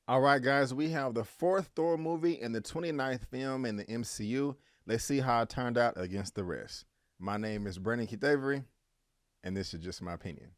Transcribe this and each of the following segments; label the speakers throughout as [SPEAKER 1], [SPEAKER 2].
[SPEAKER 1] All right, guys, we have the fourth Thor movie and the 29th film in the MCU. Let's see how it turned out against the rest. My name is Brendan Keith Avery, and this is just my opinion.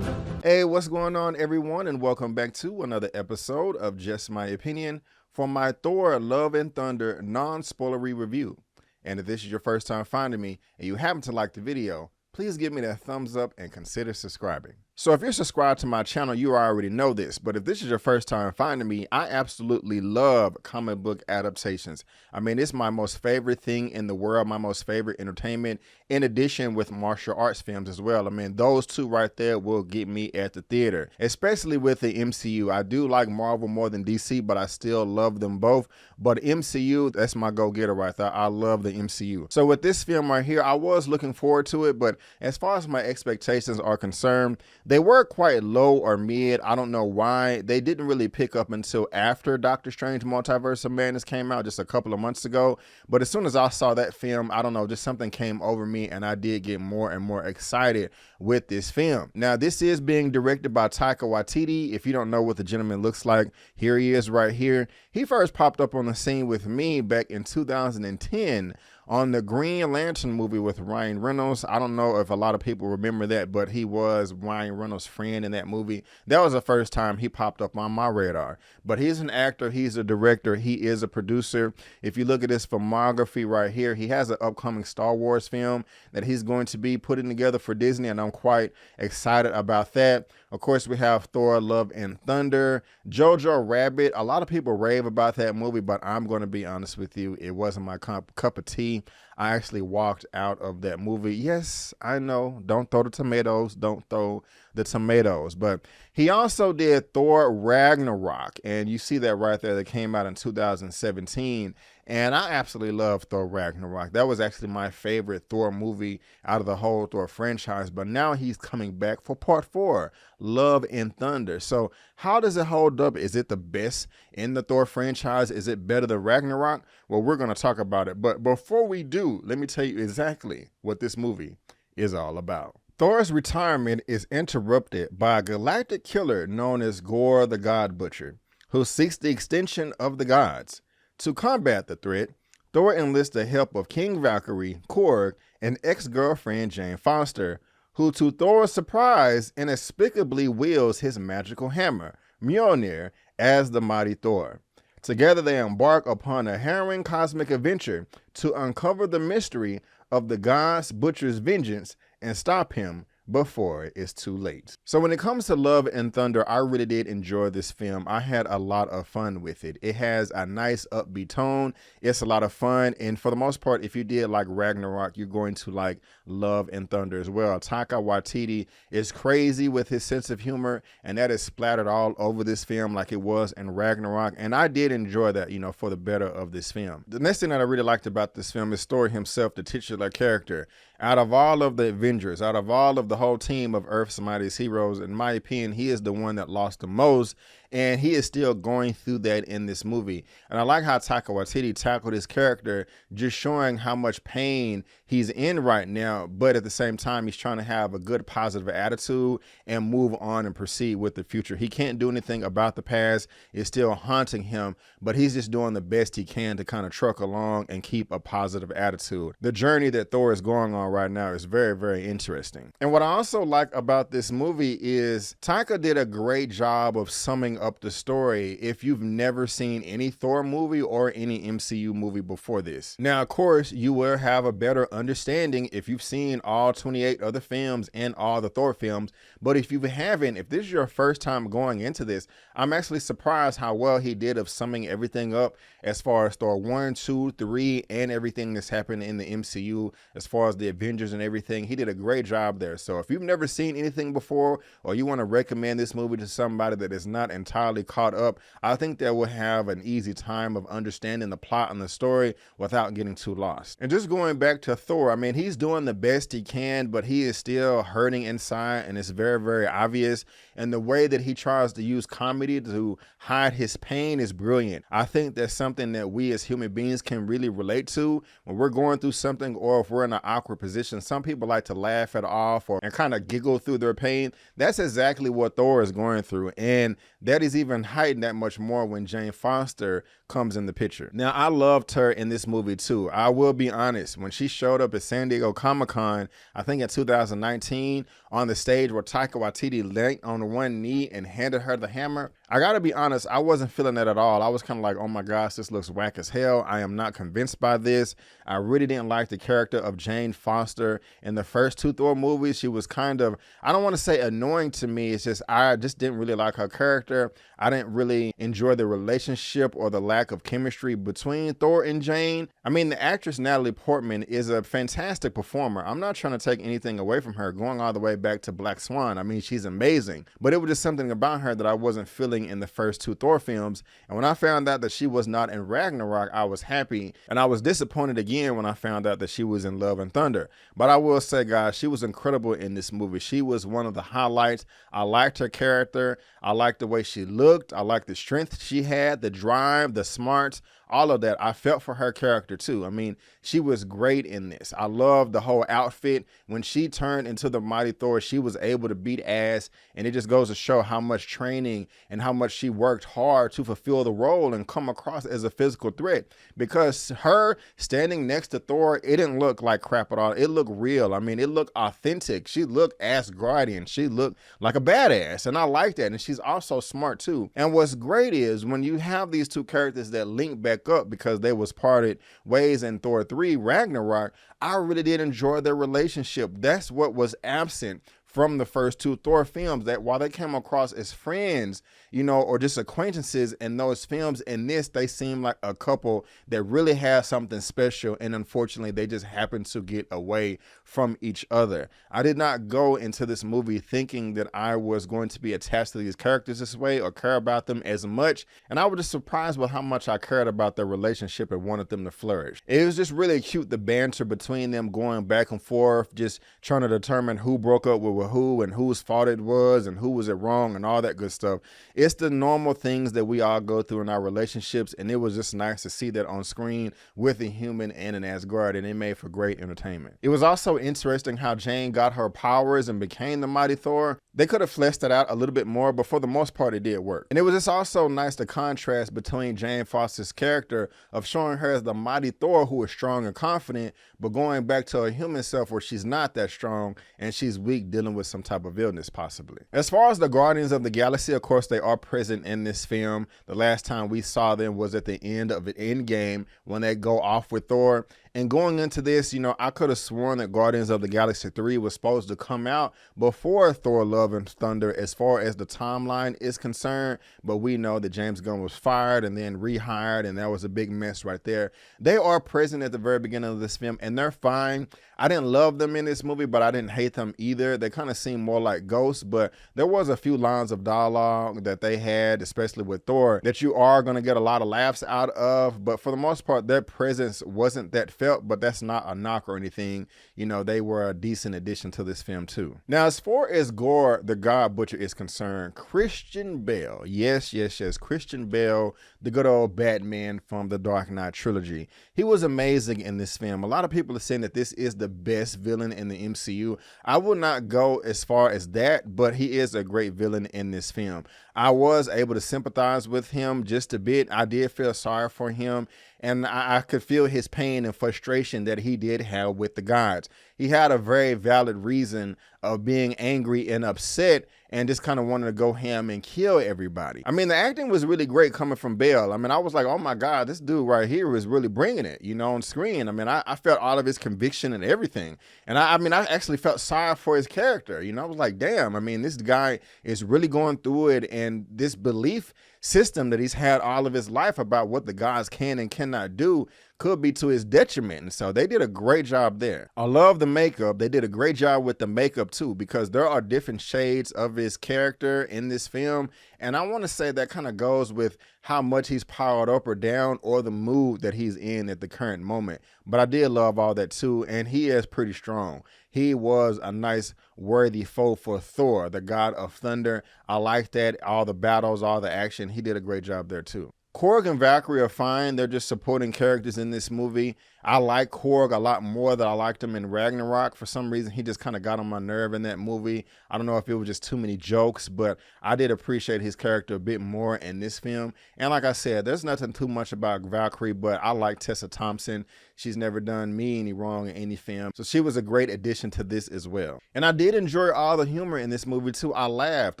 [SPEAKER 1] Hey, what's going on, everyone, and welcome back to another episode of Just My Opinion for my Thor Love and Thunder non-spoilery review. And if this is your first time finding me and you happen to like the video, please give me that thumbs up and consider subscribing. So if you're subscribed to my channel, you already know this, but if this is your first time finding me, I absolutely love comic book adaptations. I mean, it's my most favorite thing in the world, my most favorite entertainment, in addition with martial arts films as well. I mean, those two right there will get me at the theater, especially with the MCU. I do like Marvel more than DC, but I still love them both. But MCU, that's my go-getter right there. I love the MCU. So with this film right here, I was looking forward to it, but as far as my expectations are concerned, they were quite low or mid. I don't know why. They didn't really pick up until after Doctor Strange Multiverse of Madness came out just a couple of months ago. But as soon as I saw that film, I don't know, just something came over me and I did get more and more excited with this film. Now, this is being directed by Taika Waititi. If you don't know what the gentleman looks like, here he is right here. He first popped up on the scene with me back in 2010 on the Green Lantern movie with Ryan Reynolds. I don't know if a lot of people remember that, but he was Ryan Reynolds' friend in that movie. That was the first time he popped up on my radar. But he's an actor, he's a director, he is a producer. If you look at his filmography right here, he has an upcoming Star Wars film that he's going to be putting together for Disney, and I'm quite excited about that. Of course, we have Thor Love and Thunder, Jojo Rabbit. A lot of people rave about that movie, but I'm going to be honest with you, it wasn't my cup of tea. I actually walked out of that movie. Yes, I know, don't throw the tomatoes, don't throw the tomatoes. But he also did Thor Ragnarok, and you see that right there, that came out in 2017. And I absolutely love Thor Ragnarok. That was actually my favorite Thor movie out of the whole Thor franchise. But now he's coming back for part 4, Love and Thunder. So how does it hold up? Is it the best in the Thor franchise? Is it better than Ragnarok? Well, we're going to talk about it. But before we do, let me tell you exactly what this movie is all about. Thor's retirement is interrupted by a galactic killer known as Gorr the God Butcher, who seeks the extinction of the gods. To combat the threat, Thor enlists the help of King Valkyrie, Korg, and ex-girlfriend Jane Foster, who to Thor's surprise inexplicably wields his magical hammer, Mjolnir, as the mighty Thor. Together they embark upon a harrowing cosmic adventure to uncover the mystery of the God's Butcher's vengeance and stop him before it's too late. So when it comes to Love and Thunder, I really did enjoy this film. I had a lot of fun with it. It has a nice upbeat tone. It's a lot of fun. And for the most part, if you did like Ragnarok, you're going to like Love and Thunder as well. Taika Waititi is crazy with his sense of humor, and that is splattered all over this film like it was in Ragnarok. And I did enjoy that, you know, for the better of this film. The next thing that I really liked about this film is Thor himself, the titular character. Out of all of the Avengers, out of all of the whole team of Earth's mightiest heroes, in my opinion, he is the one that lost the most, and he is still going through that in this movie. And I like how Taika Waititi tackled his character, just showing how much pain he's in right now, but at the same time, he's trying to have a good positive attitude and move on and proceed with the future. He can't do anything about the past. It's still haunting him, but he's just doing the best he can to kind of truck along and keep a positive attitude. The journey that Thor is going on right now is very, very interesting. And what I also like about this movie is Taika did a great job of summing up the story if you've never seen any Thor movie or any MCU movie before this. Now, of course, you will have a better understanding if you've seen all 28 other films and all the Thor films, but if you haven't, if this is your first time going into this, I'm actually surprised how well he did of summing everything up as far as Thor 1, 2, 3, and everything that's happened in the MCU as far as the Avengers and everything. He did a great job there. So if you've never seen anything before, or you want to recommend this movie to somebody that is not entirely caught up, I think they will have an easy time of understanding the plot and the story without getting too lost. And just going back to Thor, I mean, he's doing the best he can, but he is still hurting inside, and it's very, very obvious. And the way that he tries to use comedy to hide his pain is brilliant. I think that's something that we as human beings can really relate to when we're going through something, or if we're in an awkward position. Some people like to laugh it off and kind of giggle through their pain. That's exactly what Thor is going through, and that is even heightened that much more when Jane Foster comes in the picture. Now, I loved her in this movie too. I will be honest, when she showed up at San Diego Comic-Con, I think in 2019, on the stage where Taika Waititi leaned on one knee and handed her the hammer, I gotta be honest, I wasn't feeling that at all. I was kind of like, oh my gosh, this looks whack as hell. I am not convinced by this. I really didn't like the character of Jane Foster in the first two Thor movies. She was kind of, I don't want to say annoying to me. It's just, I just didn't really like her character. I didn't really enjoy the relationship or the lack of chemistry between Thor and Jane. I mean, the actress Natalie Portman is a fantastic performer. I'm not trying to take anything away from her, going all the way back to Black Swan. I mean, she's amazing, but it was just something about her that I wasn't feeling in the first two Thor films. And when I found out that she was not in Ragnarok, I was happy, and I was disappointed again when I found out that she was in Love and Thunder. But I will say, guys, she was incredible in this movie. She was one of the highlights. I liked her character. I liked the way she looked. I liked the strength she had, the drive, the smarts, all of that. I felt for her character too. I mean, she was great in this. I loved the whole outfit. When she turned into the Mighty Thor, she was able to beat ass, and it just goes to show how much training and how much she worked hard to fulfill the role and come across as a physical threat. Because her standing next to Thor, it didn't look like crap at all. It looked real. I mean, it looked authentic. She looked Asgardian. She looked like a badass, and I like that. And she's also smart too. And what's great is when you have these two characters that link back up because they was parted ways in Thor 3 Ragnarok, I really did enjoy their relationship. That's what was absent from the first two Thor films, that while they came across as friends, you know, or just acquaintances in those films, in this, they seem like a couple that really has something special, and unfortunately, they just happen to get away from each other. I did not go into this movie thinking that I was going to be attached to these characters this way or care about them as much, and I was just surprised with how much I cared about their relationship and wanted them to flourish. It was just really cute, the banter between them going back and forth, just trying to determine who broke up with who and whose fault it was and who was it wrong and all that good stuff. It's the normal things that we all go through in our relationships, and it was just nice to see that on screen with a human and an Asgard, and it made for great entertainment. It was also interesting how Jane got her powers and became the Mighty Thor. They could have fleshed that out a little bit more, but for the most part, it did work. And it was just also nice the contrast between Jane Foster's character of showing her as the Mighty Thor who is strong and confident, but going back to her human self where she's not that strong and she's weak, dealing with some type of illness possibly. As far as the Guardians of the Galaxy, of course, they are present in this film. The last time we saw them was at the end of Endgame when they go off with Thor. And going into this, you know, I could have sworn that Guardians of the Galaxy 3 was supposed to come out before Thor Love and Thunder as far as the timeline is concerned, but we know that James Gunn was fired and then rehired, and that was a big mess right there. They are present at the very beginning of this film, and they're fine. I didn't love them in this movie, but I didn't hate them either. They kind of seemed more like ghosts, but there was a few lines of dialogue that they had, especially with Thor, that you are going to get a lot of laughs out of, but for the most part, their presence wasn't that felt, but that's not a knock or anything. You know, they were a decent addition to this film too. Now, as far as Gore, the God Butcher is concerned, Christian Bale, yes, Christian Bale, the good old Batman from the Dark Knight trilogy. He was amazing in this film. A lot of people are saying that this is the best villain in the MCU. I would not go as far as that, but he is a great villain in this film. I was able to sympathize with him just a bit. I did feel sorry for him, and I could feel his pain and frustration that he did have with the gods. He had a very valid reason of being angry and upset and just kind of wanted to go ham and kill everybody. I mean, the acting was really great coming from Bale. I mean, I was like, oh my God, this dude right here is really bringing it, you know, on screen. I mean, I felt all of his conviction and everything. And I mean, I actually felt sorry for his character. You know, I was like, damn, I mean, this guy is really going through it, and this belief system that he's had all of his life about what the gods can and cannot do could be to his detriment. And so they did a great job there. I love the makeup. They did a great job with the makeup too, because there are different shades of his character in this film. And I want to say that kind of goes with how much he's powered up or down, or the mood that he's in at the current moment. But I did love all that too. And he is pretty strong. He was a nice, worthy foe for Thor, the god of thunder. I like that. All the battles, all the action. He did a great job there too. Korg and Valkyrie are fine. They're just supporting characters in this movie. I like Korg a lot more than I liked him in Ragnarok. For some reason, he just kind of got on my nerve in that movie. I don't know if it was just too many jokes, but I did appreciate his character a bit more in this film. And like I said, there's nothing too much about Valkyrie, but I like Tessa Thompson. She's never done me any wrong in any film, so she was a great addition to this as well. And I did enjoy all the humor in this movie too. I laughed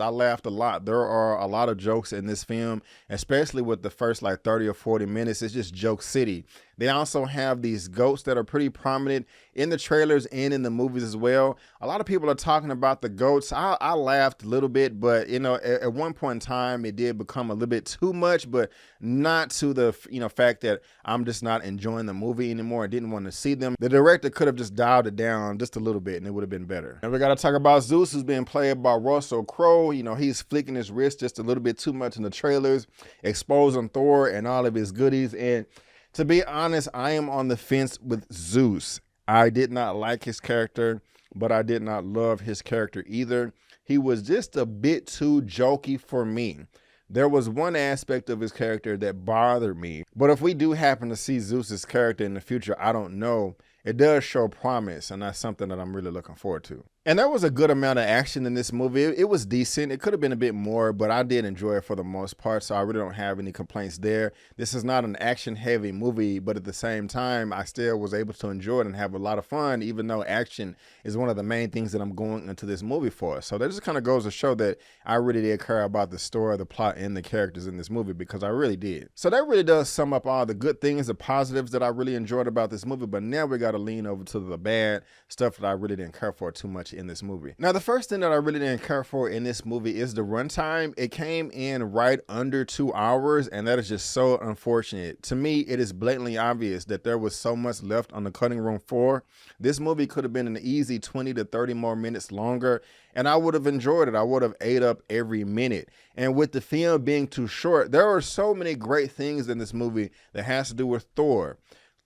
[SPEAKER 1] a lot. There are a lot of jokes in this film, especially with the first like 30 or 40 minutes. It's just joke city. They also have these goats that are pretty prominent in the trailers and in the movies as well. A lot of people are talking about the goats. I laughed a little bit, but you know, at one point in time, it did become a little bit too much, but not to the fact that I'm just not enjoying the movie anymore. I didn't want to see them. The director could have just dialed it down just a little bit, and it would have been better. And we got to talk about Zeus, who's being played by Russell Crowe. You know, he's flicking his wrist just a little bit too much in the trailers, exposing Thor and all of his goodies. And to be honest, I am on the fence with Zeus. I did not like his character, but I did not love his character either. He was just a bit too jokey for me. There was one aspect of his character that bothered me, but if we do happen to see Zeus's character in the future, I don't know. It does show promise, and that's something that I'm really looking forward to. And there was a good amount of action in this movie. It was decent. It could have been a bit more, but I did enjoy it for the most part, so I really don't have any complaints there. This is not an action-heavy movie, but at the same time, I still was able to enjoy it and have a lot of fun, even though action is one of the main things that I'm going into this movie for. So that just kind of goes to show that I really did care about the story, the plot, and the characters in this movie, because I really did. So that really does sum up all the good things, the positives that I really enjoyed about this movie, but now we got to lean over to the bad stuff that I really didn't care for too much in this movie. Now, the first thing that I really didn't care for in this movie is the runtime. It came in right under 2 hours, and that is just so unfortunate. To me, it is blatantly obvious that there was so much left on the cutting room floor. This movie could have been an easy 20 to 30 more minutes longer, and I would have enjoyed it. I would have ate up every minute. And with the film being too short, there are so many great things in this movie that has to do with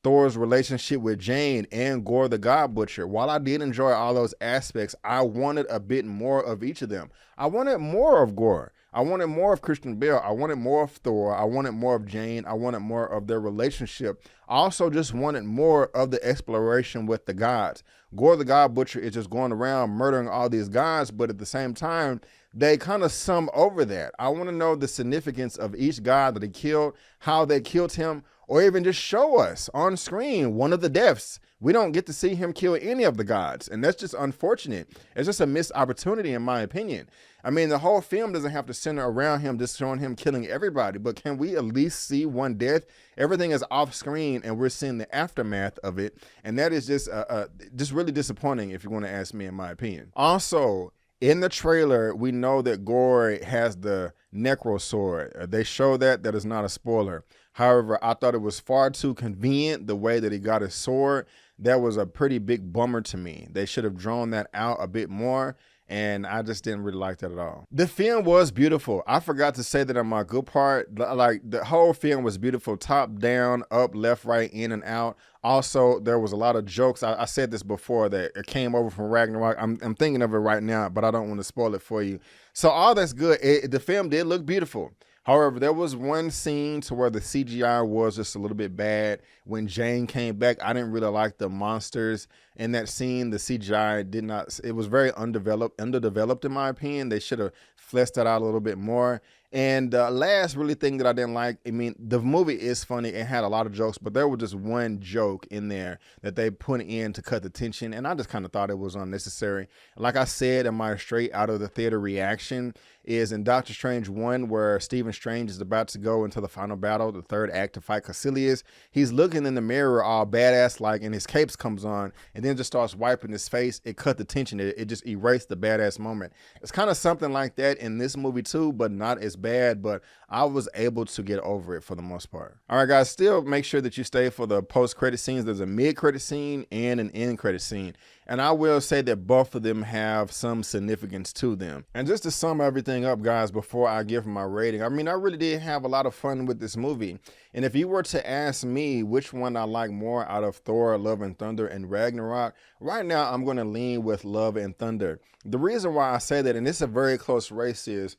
[SPEAKER 1] Thor's relationship with Jane and Gore the God Butcher. While I did enjoy all those aspects, I wanted a bit more of each of them. I wanted more of Gore. I wanted more of Christian Bale. I wanted more of Thor. I wanted more of Jane. I wanted more of their relationship. I also just wanted more of the exploration with the gods. Gore the God Butcher is just going around murdering all these gods, but at the same time, they kind of sum over that. I want to know the significance of each god that he killed, how they killed him, or even just show us on screen one of the deaths. We don't get to see him kill any of the gods, and that's just unfortunate. It's just a missed opportunity, in my opinion. I mean, the whole film doesn't have to center around him just showing him killing everybody, but can we at least see one death? Everything is off screen, and we're seeing the aftermath of it, and that is just really disappointing, if you want to ask me, in my opinion. Also, in the trailer, we know that Gore has the Necro sword. They show that. That is not a spoiler. However, I thought it was far too convenient the way that he got his sword. That was a pretty big bummer to me. They should have drawn that out a bit more, and I just didn't really like that at all. The film was beautiful. I forgot to say that on my good part. Like, the whole film was beautiful, top down, up, left, right, in and out. Also, there was a lot of jokes. I said this before, that it came over from Ragnarok. I'm thinking of it right now, but I don't want to spoil it for you. So all that's good. The film did look beautiful. However, there was one scene to where the CGI was just a little bit bad. When Jane came back, I didn't really like the monsters in that scene. The CGI did not, it was very underdeveloped in my opinion. They should have fleshed that out a little bit more. And the last really thing that I didn't like, I mean, the movie is funny. It had a lot of jokes, but there was just one joke in there that they put in to cut the tension, and I just kind of thought it was unnecessary. Like I said in my straight out of the theater reaction, is in Doctor Strange 1, where Stephen Strange is about to go into the final battle, the third act, to fight Caecilius. He's looking in the mirror all badass like, and his capes comes on, and and then just starts wiping his face, it cut the tension. It just erased the badass moment. It's kind of something like that in this movie too, but not as bad, but I was able to get over it for the most part. All right, guys, still make sure that you stay for the post-credit scenes. There's a mid-credit scene and an end-credit scene. And I will say that both of them have some significance to them. And just to sum everything up, guys, before I give my rating, I mean, I really did have a lot of fun with this movie. And if you were to ask me which one I like more out of Thor, Love and Thunder and Ragnarok, right now I'm going to lean with Love and Thunder. The reason why I say that, and it's a very close race, is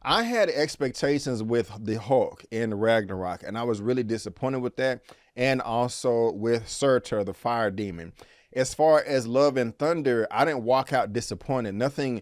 [SPEAKER 1] I had expectations with the Hulk in Ragnarok, and I was really disappointed with that, and also with Surtur, the fire demon. As far as Love and Thunder, I didn't walk out disappointed. Nothing,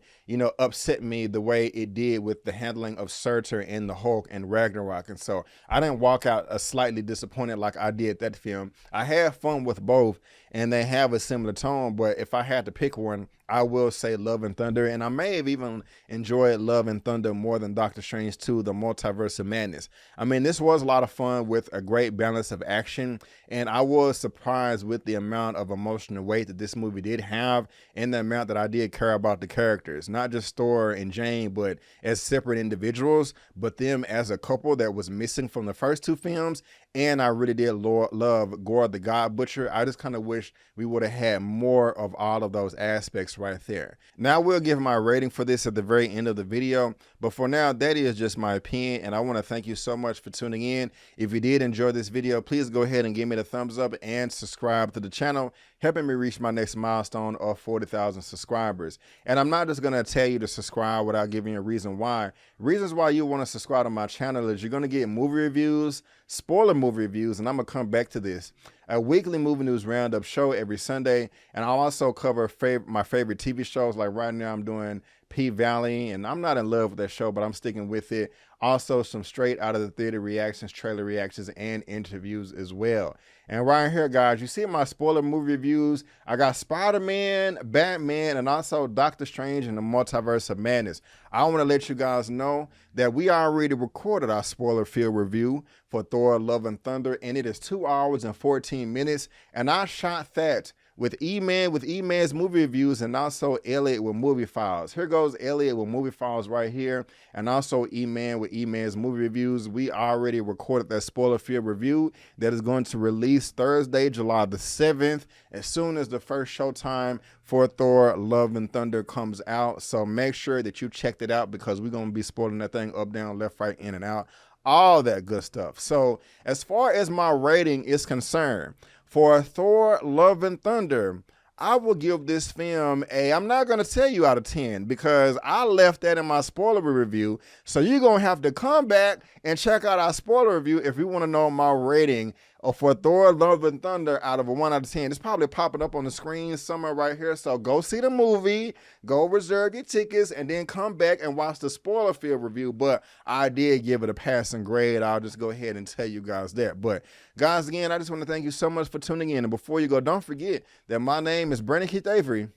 [SPEAKER 1] upset me the way it did with the handling of Surtur and the Hulk and Ragnarok. And so I didn't walk out slightly disappointed like I did that film. I had fun with both, and they have a similar tone. But if I had to pick one, I will say Love and Thunder. And I may have even enjoyed Love and Thunder more than Doctor Strange 2, The Multiverse of Madness. I mean, this was a lot of fun with a great balance of action. And I was surprised with the amount of emotional weight that this movie did have, and the amount that I did care about the characters, not just Thor and Jane, but as separate individuals, but them as a couple that was missing from the first two films. And I really did love Gore the God Butcher. I just kind of wish we would have had more of all of those aspects right there. Now we'll give my rating for this at the very end of the video, but for now, that is just my opinion, and I want to thank you so much for tuning in. If you did enjoy this video, please go ahead and give me the thumbs up and subscribe to the channel, helping me reach my next milestone of 40,000 subscribers. And I'm not just going to tell you to subscribe without giving you a reason why. Reasons why you want to subscribe to my channel is you're going to get movie reviews, spoiler movie reviews, and I'm going to come back to this. A weekly movie news roundup show every Sunday, and I'll also cover my favorite TV shows. Like right now I'm doing P-Valley, and I'm not in love with that show, but I'm sticking with it. Also some straight out of the theater reactions, trailer reactions, and interviews as well. And right here, guys, you see my spoiler movie reviews. I got Spider-Man, Batman, and also Doctor Strange and the Multiverse of Madness. I want to let you guys know that we already recorded our spoiler-filled review for Thor, Love and Thunder, and it is 2 hours and 14 minutes. And I shot that with Eman, with Eman's movie reviews, and also Elliot with movie files. Here goes Elliot with movie files right here, and also Eman with Eman's movie reviews. We already recorded that spoiler-filled review that is going to release Thursday, July the 7th, as soon as the first showtime for Thor, Love and Thunder comes out. So make sure that you checked it out, because we're going to be spoiling that thing up, down, left, right, in, and out, all that good stuff. So as far as my rating is concerned, for Thor, Love and Thunder, I will give this film I'm not going to tell you out of 10, because I left that in my spoiler review. So you're going to have to come back and check out our spoiler review if you want to know my rating for Thor, Love and Thunder out of a 1 out of 10. It's probably popping up on the screen somewhere right here. So go see the movie, go reserve your tickets, and then come back and watch the spoiler-filled review. But I did give it a passing grade. I'll just go ahead and tell you guys that. But guys, again, I just want to thank you so much for tuning in. And before you go, don't forget that my name is Brandon Keith Avery,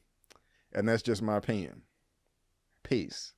[SPEAKER 1] and that's just my opinion. Peace.